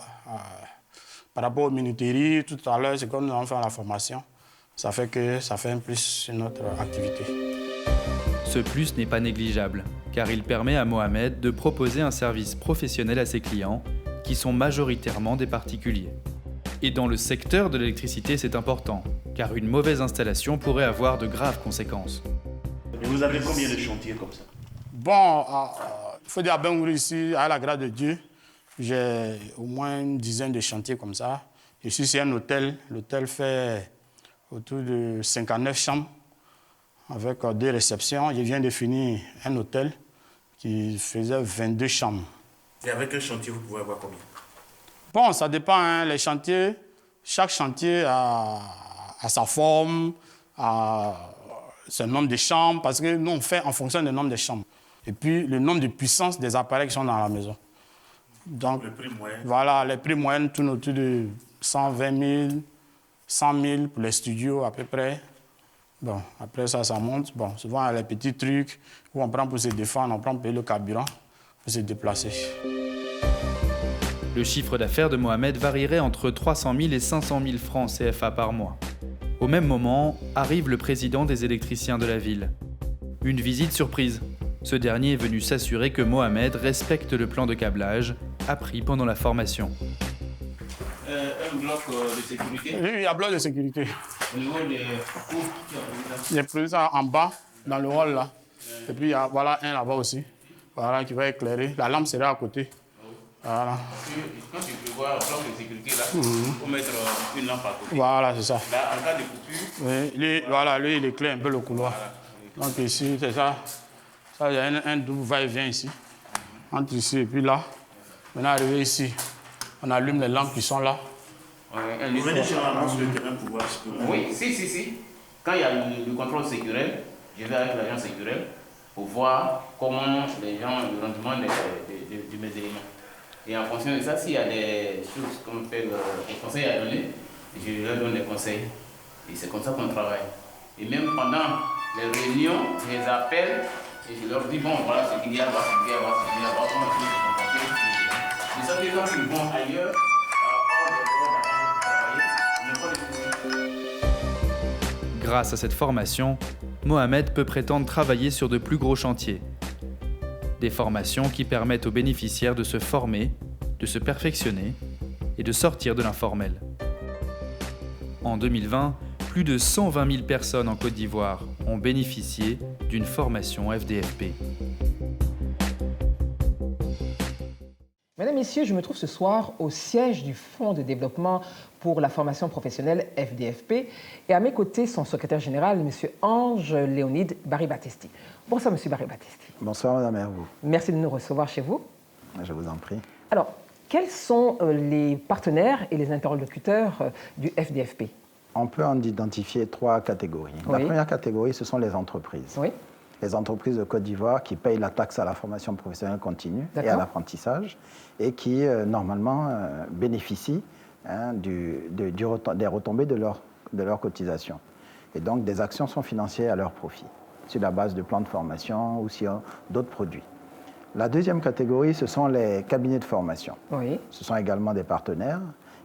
par rapport aux minuteries, tout à l'heure, c'est comme nous avons fait la formation. Ça fait un plus sur notre activité. Ce plus n'est pas négligeable, car il permet à Mohamed de proposer un service professionnel à ses clients, qui sont majoritairement des particuliers. Et dans le secteur de l'électricité, c'est important, car une mauvaise installation pourrait avoir de graves conséquences. Et vous avez combien de chantiers comme ça? Bon, il faut dire à Bengouri ici, à la grâce de Dieu, j'ai au moins une dizaine de chantiers comme ça. Ici, c'est un hôtel. L'hôtel fait autour de 59 chambres, avec 2 réceptions. Je viens de finir un hôtel qui faisait 22 chambres. Et avec un chantier, vous pouvez avoir combien? Bon, ça dépend, hein, les chantiers. Chaque chantier a sa forme, a son nombre de chambres, parce que nous, on fait en fonction du nombre de chambres. Et puis, le nombre de puissance des appareils qui sont dans la maison. Donc, le prix moyen? Voilà, les prix moyens tournent autour de 120 000, 100 000 pour les studios à peu près. Bon, après ça monte. Bon, souvent, il y a les petits trucs où on prend pour se défendre, on prend pour payer le carburant, pour se déplacer. Le chiffre d'affaires de Mohamed varierait entre 300 000 et 500 000 francs CFA par mois. Au même moment, arrive le président des électriciens de la ville. Une visite surprise. Ce dernier est venu s'assurer que Mohamed respecte le plan de câblage appris pendant la formation. Un bloc de sécurité? Oui, il y a un bloc de sécurité. Au niveau des cours, il y a prévu ça en bas, dans le hall là. Et puis il y a voilà, un là-bas aussi. Voilà, qui va éclairer. La lampe sera à côté. Voilà. Quand tu prévois un bloc de sécurité là, il faut mettre une lampe à côté. Voilà, c'est ça. Là, en cas de coupure. Oui, lui, il éclaire un peu le couloir. Voilà. Donc ici, c'est ça. Ça, il y a un double va-et-vient ici. Entre ici et puis là. Maintenant, arrivé ici, on allume les lampes qui sont là. Vous venez généralement sur le terrain pour voir ce que vous... Oui, si. Quand il y a le contrôle sécuritaire, je vais avec l'agent sécuritaire pour voir comment les gens, le rendement de mes éléments. Et en fonction de ça, s'il y a des choses qu'on fait des conseils à donner, je leur donne des conseils. Et c'est comme ça qu'on travaille. Et même pendant les réunions, je les appelle Et je leur dis, bon, voilà ce qu'il y a, voilà ce qu'il y a, voilà ce qu'il y a, voilà comment il faut se comporter. De sorte que quand ils vont ailleurs, Grâce à cette formation, Mohamed peut prétendre travailler sur de plus gros chantiers. Des formations qui permettent aux bénéficiaires de se former, de se perfectionner et de sortir de l'informel. En 2020, plus de 120 000 personnes en Côte d'Ivoire ont bénéficié d'une formation FDFP. Mesdames, Messieurs, je me trouve ce soir au siège du Fonds de développement pour la formation professionnelle FDFP et à mes côtés son secrétaire général, M. Ange Léonide Barry-Battesti. Bonsoir, M. Barry-Battesti. Bonsoir, Madame Hervaux. Merci de nous recevoir chez vous. Je vous en prie. Alors, quels sont les partenaires et les interlocuteurs du FDFP? On peut en identifier 3 catégories. La première catégorie, ce sont les entreprises. Oui. Les entreprises de Côte d'Ivoire qui payent la taxe à la formation professionnelle continue et à l'apprentissage et qui, normalement, bénéficient des retombées de leur cotisation. Et donc, des actions sont financées à leur profit, sur la base de plans de formation ou sur d'autres produits. La deuxième catégorie, ce sont les cabinets de formation. Oui. Ce sont également des partenaires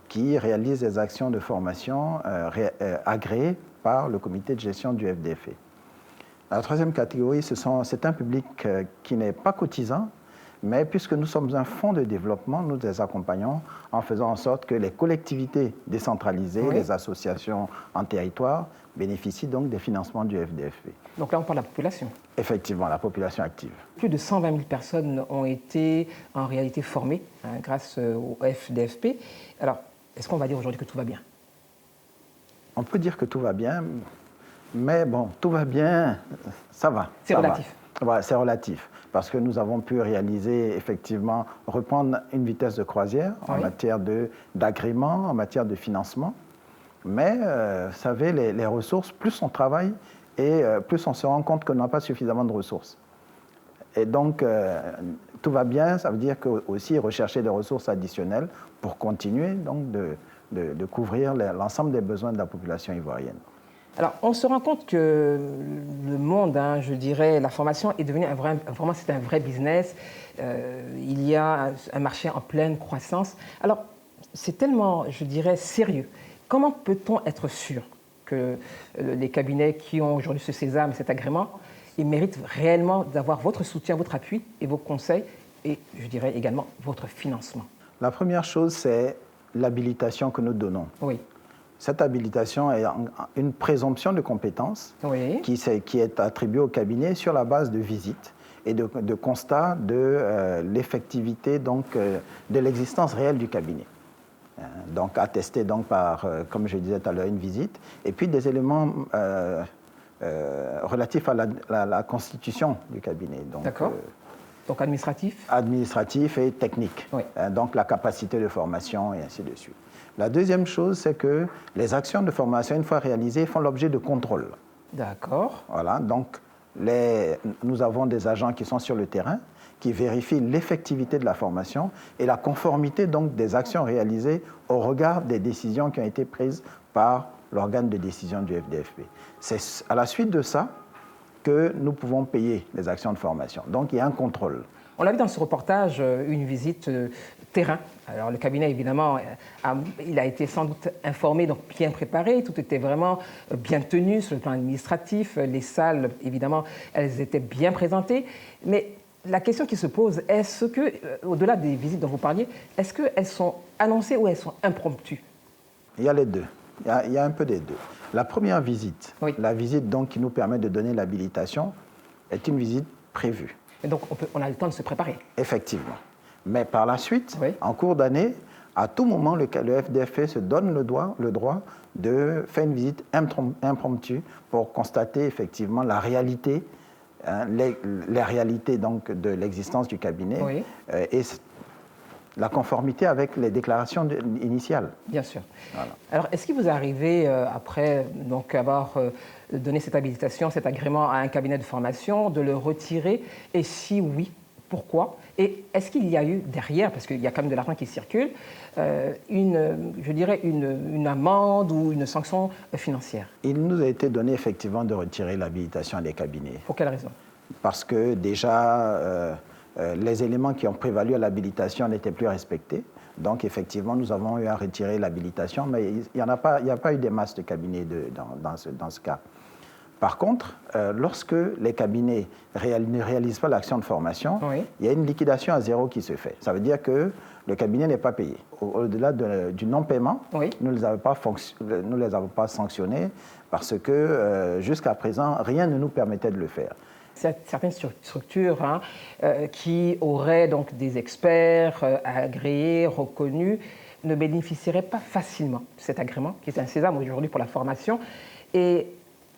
qui réalisent des actions de formation agréées par le comité de gestion du FDFP. La troisième catégorie, c'est un public qui n'est pas cotisant, mais puisque nous sommes un fonds de développement, nous les accompagnons en faisant en sorte que les collectivités décentralisées, les associations en territoire, bénéficient donc des financements du FDFP. Donc là, on parle de la population. Effectivement, la population active. Plus de 120 000 personnes ont été en réalité formées grâce au FDFP. Alors, est-ce qu'on va dire aujourd'hui que tout va bien? On peut dire que tout va bien. Mais bon, tout va bien, ça va. C'est relatif. Ouais, c'est relatif, parce que nous avons pu réaliser, effectivement, reprendre une vitesse de croisière en matière d'agrément, en matière de financement. Mais, vous savez, les ressources, plus on travaille et plus on se rend compte qu'on n'a pas suffisamment de ressources. Et donc, tout va bien, ça veut dire aussi rechercher des ressources additionnelles pour continuer donc, de couvrir l'ensemble des besoins de la population ivoirienne. Alors, on se rend compte que le monde, je dirais, la formation est devenue c'est un vrai business. Il y a un marché en pleine croissance. Alors, c'est tellement, je dirais, sérieux. Comment peut-on être sûr que les cabinets qui ont aujourd'hui ce sésame, cet agrément, ils méritent réellement d'avoir votre soutien, votre appui et vos conseils et, je dirais, également votre financement? La première chose, c'est l'habilitation que nous donnons. Oui. Cette habilitation est une présomption de compétence qui est attribuée au cabinet sur la base de visites et de constats de l'effectivité de l'existence réelle du cabinet. Donc attesté donc par, comme je disais tout à l'heure, une visite, et puis des éléments relatifs à la constitution du cabinet. D'accord. Donc administratif? Administratif et technique. Oui. Donc la capacité de formation et ainsi de suite. La deuxième chose, c'est que les actions de formation, une fois réalisées, font l'objet de contrôle. D'accord. Voilà, donc nous avons des agents qui sont sur le terrain, qui vérifient l'effectivité de la formation et la conformité donc des actions réalisées au regard des décisions qui ont été prises par l'organe de décision du FDFP. C'est à la suite de ça que nous pouvons payer les actions de formation. Donc il y a un contrôle. On a vu dans ce reportage une visite terrain. Alors le cabinet, évidemment, il a été sans doute informé, donc bien préparé. Tout était vraiment bien tenu sur le plan administratif. Les salles, évidemment, elles étaient bien présentées. Mais la question qui se pose, est-ce que, au-delà des visites dont vous parliez, est-ce qu'elles sont annoncées ou elles sont impromptues? Il y a les deux. Il y a un peu des deux. La première visite, la visite donc, qui nous permet de donner l'habilitation, est une visite prévue. Et donc, on a le temps de se préparer. Effectivement. Mais par la suite, en cours d'année, à tout moment, le FDFP se donne le droit de faire une visite impromptue pour constater effectivement la réalité, les réalités donc, de l'existence du cabinet et la conformité avec les déclarations initiales. Bien sûr. Voilà. Alors, est-ce qu'il vous est arrivé, après donc, avoir donné cette habilitation, cet agrément à un cabinet de formation, de le retirer? Et si oui, pourquoi? Et est-ce qu'il y a eu derrière, parce qu'il y a quand même de l'argent qui circule, je dirais une amende ou une sanction financière? Il nous a été donné effectivement de retirer l'habilitation à des cabinets. Pour quelle raison? parce que déjà, les éléments qui ont prévalu à l'habilitation n'étaient plus respectés. Donc, effectivement, nous avons eu à retirer l'habilitation, mais il n'y a pas eu des masses de cabinets dans ce cas. Par contre, lorsque les cabinets ne réalisent pas l'action de formation, il y a une liquidation à zéro qui se fait. Ça veut dire que le cabinet n'est pas payé. Au-delà du non-paiement, nous ne les avons pas sanctionnés parce que jusqu'à présent, rien ne nous permettait de le faire. Certaines structures qui auraient donc des experts agréés, reconnus, ne bénéficieraient pas facilement de cet agrément, qui est un sésame aujourd'hui pour la formation, et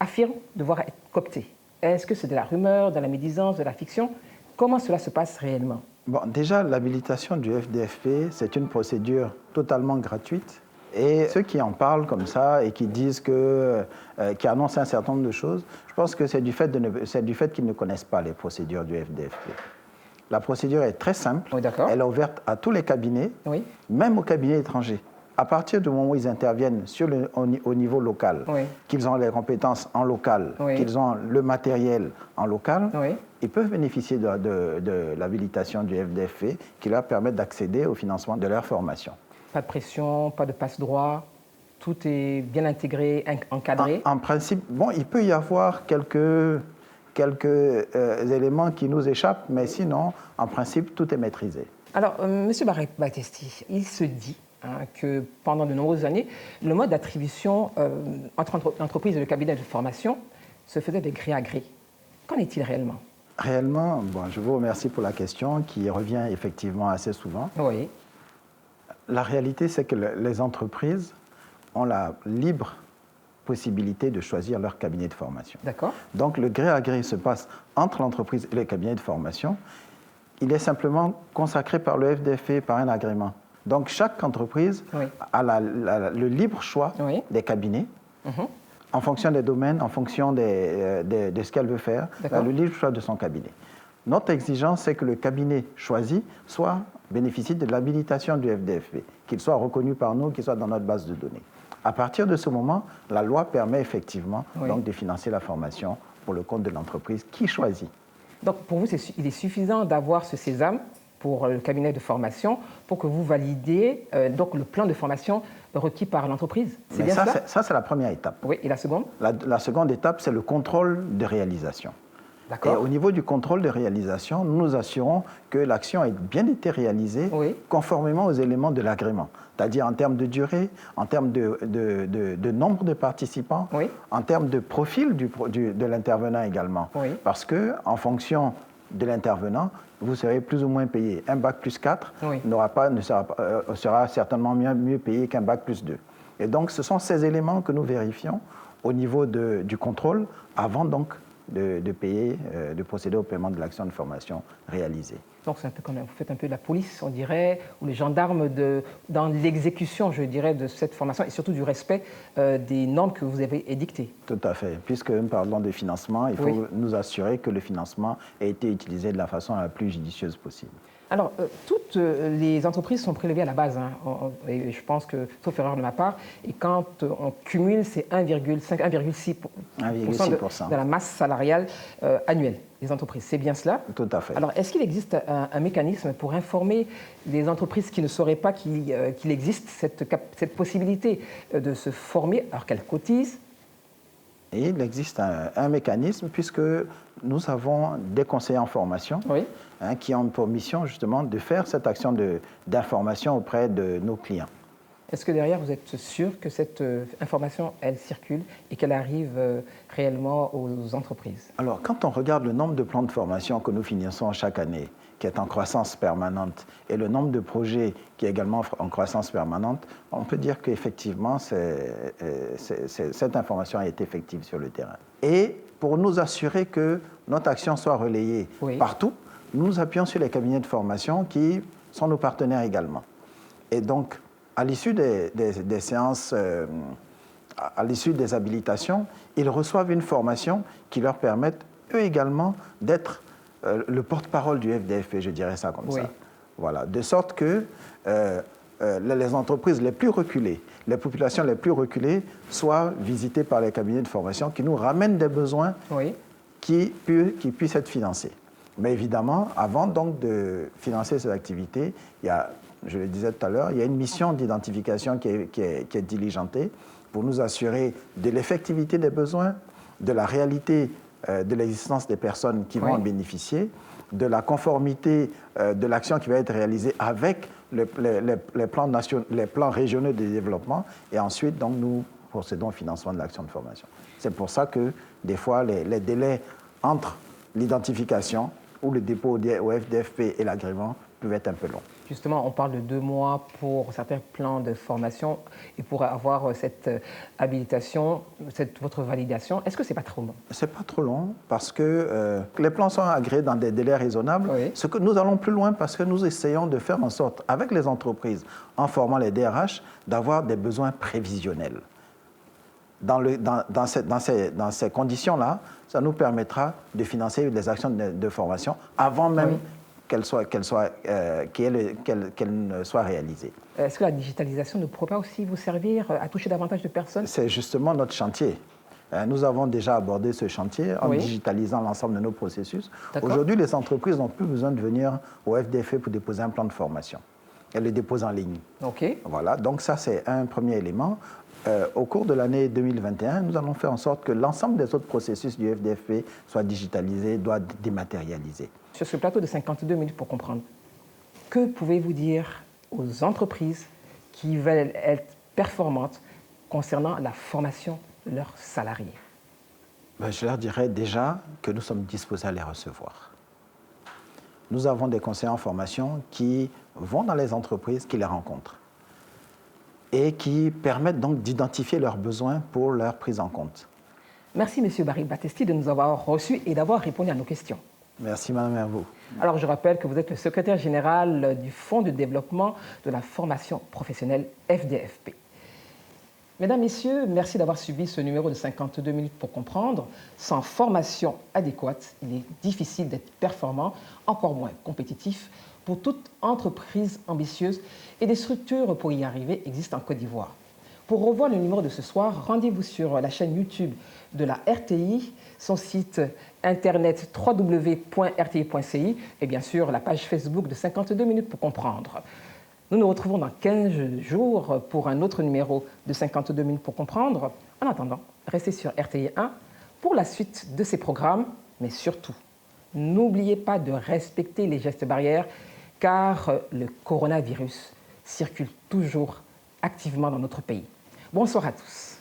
affirment devoir être cooptés. Est-ce que c'est de la rumeur, de la médisance, de la fiction? Comment cela se passe réellement? Bon, déjà, l'habilitation du FDFP, c'est une procédure totalement gratuite. Et ceux qui en parlent comme ça et qui disent qui annoncent un certain nombre de choses, je pense que c'est du fait qu'ils ne connaissent pas les procédures du FDFP. La procédure est très simple. Elle est ouverte à tous les cabinets, même aux cabinets étrangers. À partir du moment où ils interviennent au niveau local, qu'ils ont les compétences en local, qu'ils ont le matériel en local, ils peuvent bénéficier de l'habilitation du FDFP qui leur permet d'accéder au financement de leur formation. Pas de pression, pas de passe-droit, tout est bien intégré, encadré. En principe, bon, il peut y avoir quelques éléments qui nous échappent, mais sinon, en principe, tout est maîtrisé. Alors, M. Battesti, il se dit que pendant de nombreuses années, le mode d'attribution entre l'entreprise et le cabinet de formation se faisait de gré à gré. Qu'en est-il réellement? Réellement, bon, je vous remercie pour la question qui revient effectivement assez souvent. Oui. La réalité, c'est que les entreprises ont la libre possibilité de choisir leur cabinet de formation. D'accord. Donc, le gré à gré se passe entre l'entreprise et le cabinet de formation. Il est simplement consacré par le FDFP, par un agrément. Donc, chaque entreprise a le libre choix des cabinets en fonction des domaines, en fonction de ce qu'elle veut faire, le libre choix de son cabinet. Notre exigence, c'est que le cabinet choisi bénéficie de l'habilitation du FDFP, qu'il soit reconnu par nous, qu'il soit dans notre base de données. À partir de ce moment, la loi permet effectivement donc, de financer la formation pour le compte de l'entreprise qui choisit. Donc, pour vous, il est suffisant d'avoir ce sésame pour le cabinet de formation pour que vous validiez donc le plan de formation requis par l'entreprise. C'est bien ça? Ça, c'est la première étape. Oui, et la seconde? La seconde étape, c'est le contrôle de réalisation. Et au niveau du contrôle de réalisation, nous nous assurons que l'action a bien été réalisée conformément aux éléments de l'agrément, c'est-à-dire en termes de durée, en termes de nombre de participants, en termes de profil de l'intervenant également. Parce qu'en fonction de l'intervenant, vous serez plus ou moins payé. Un bac plus 4 sera certainement mieux payé qu'un bac plus 2. Et donc, ce sont ces éléments que nous vérifions au niveau du contrôle avant donc de payer, de procéder au paiement de l'action de formation réalisée. Donc c'est un peu comme vous faites un peu de la police, on dirait, ou les gendarmes dans l'exécution, je dirais, de cette formation et surtout du respect des normes que vous avez édictées. Tout à fait. Puisque nous parlons de financement, il faut nous assurer que le financement a été utilisé de la façon la plus judicieuse possible. Alors, toutes les entreprises sont prélevées à la base, et je pense que, sauf erreur de ma part, et quand on cumule, c'est 1,6% de la masse salariale annuelle des entreprises. C'est bien cela? Tout à fait. Alors, est-ce qu'il existe un mécanisme pour informer les entreprises qui ne sauraient pas qu'il existe cette possibilité de se former alors qu'elles cotisent? Et il existe un mécanisme puisque nous avons des conseillers en formation qui ont pour mission justement de faire cette action d'information auprès de nos clients. Est-ce que derrière vous êtes sûr que cette information, elle circule et qu'elle arrive réellement aux entreprises? Alors quand on regarde le nombre de plans de formation que nous finançons chaque année, qui est en croissance permanente, et le nombre de projets qui est également en croissance permanente, on peut dire qu'effectivement, cette information est effective sur le terrain. Et pour nous assurer que notre action soit relayée partout, nous nous appuyons sur les cabinets de formation qui sont nos partenaires également. Et donc, à l'issue des séances, à l'issue des habilitations, ils reçoivent une formation qui leur permet, eux également, d'être le porte-parole du FDFP, je dirais ça comme ça. Voilà. De sorte que les entreprises les plus reculées, les populations les plus reculées soient visitées par les cabinets de formation qui nous ramènent des besoins qui puissent être financés. Mais évidemment, avant donc de financer ces activités, il y a, je le disais tout à l'heure, il y a une mission d'identification qui est diligentée pour nous assurer de l'effectivité des besoins, de la réalité de l'existence des personnes qui vont en bénéficier, de la conformité de l'action qui va être réalisée avec les plans régionaux de développement, et ensuite, donc, nous procédons au financement de l'action de formation. C'est pour ça que, des fois, les délais entre l'identification ou le dépôt au FDFP et l'agrément peuvent être un peu longs. Justement, on parle de 2 mois pour certains plans de formation et pour avoir cette habilitation, votre validation. Est-ce que ce n'est pas trop long? Ce n'est pas trop long parce que les plans sont agréés dans des délais raisonnables. Ce que nous allons plus loin parce que nous essayons de faire en sorte, avec les entreprises, en formant les DRH, d'avoir des besoins prévisionnels. Dans ces conditions-là, ça nous permettra de financer les actions de formation avant même qu'elles ne soient réalisées. Est-ce que la digitalisation ne pourrait pas aussi vous servir à toucher davantage de personnes? C'est justement notre chantier. Nous avons déjà abordé ce chantier en digitalisant l'ensemble de nos processus. Aujourd'hui, les entreprises n'ont plus besoin de venir au FDFE pour déposer un plan de formation. Elles le déposent en ligne. Voilà, donc ça, c'est un premier élément. Au cours de l'année 2021, nous allons faire en sorte que l'ensemble des autres processus du FDFP soient digitalisés, doivent dématérialisés. Sur ce plateau de 52 minutes pour comprendre, que pouvez-vous dire aux entreprises qui veulent être performantes concernant la formation de leurs salariés? Je leur dirais déjà que nous sommes disposés à les recevoir. Nous avons des conseillers en formation qui vont dans les entreprises, qui les rencontrent et qui permettent donc d'identifier leurs besoins pour leur prise en compte. Merci, M. Barry Battesti, de nous avoir reçus et d'avoir répondu à nos questions. Merci, Madame Herveau. Alors, je rappelle que vous êtes le secrétaire général du Fonds de développement de la formation professionnelle FDFP. Mesdames, Messieurs, merci d'avoir suivi ce numéro de 52 minutes pour comprendre. Sans formation adéquate, il est difficile d'être performant, encore moins compétitif, pour toute entreprise ambitieuse, et des structures pour y arriver existent en Côte d'Ivoire. Pour revoir le numéro de ce soir, rendez-vous sur la chaîne YouTube de la RTI, son site internet www.rti.ci et bien sûr la page Facebook de 52 minutes pour comprendre. Nous nous retrouvons dans 15 jours pour un autre numéro de 52 minutes pour comprendre. En attendant, restez sur RTI 1 pour la suite de ces programmes, mais surtout, n'oubliez pas de respecter les gestes barrières car le coronavirus circule toujours activement dans notre pays. Bonsoir à tous.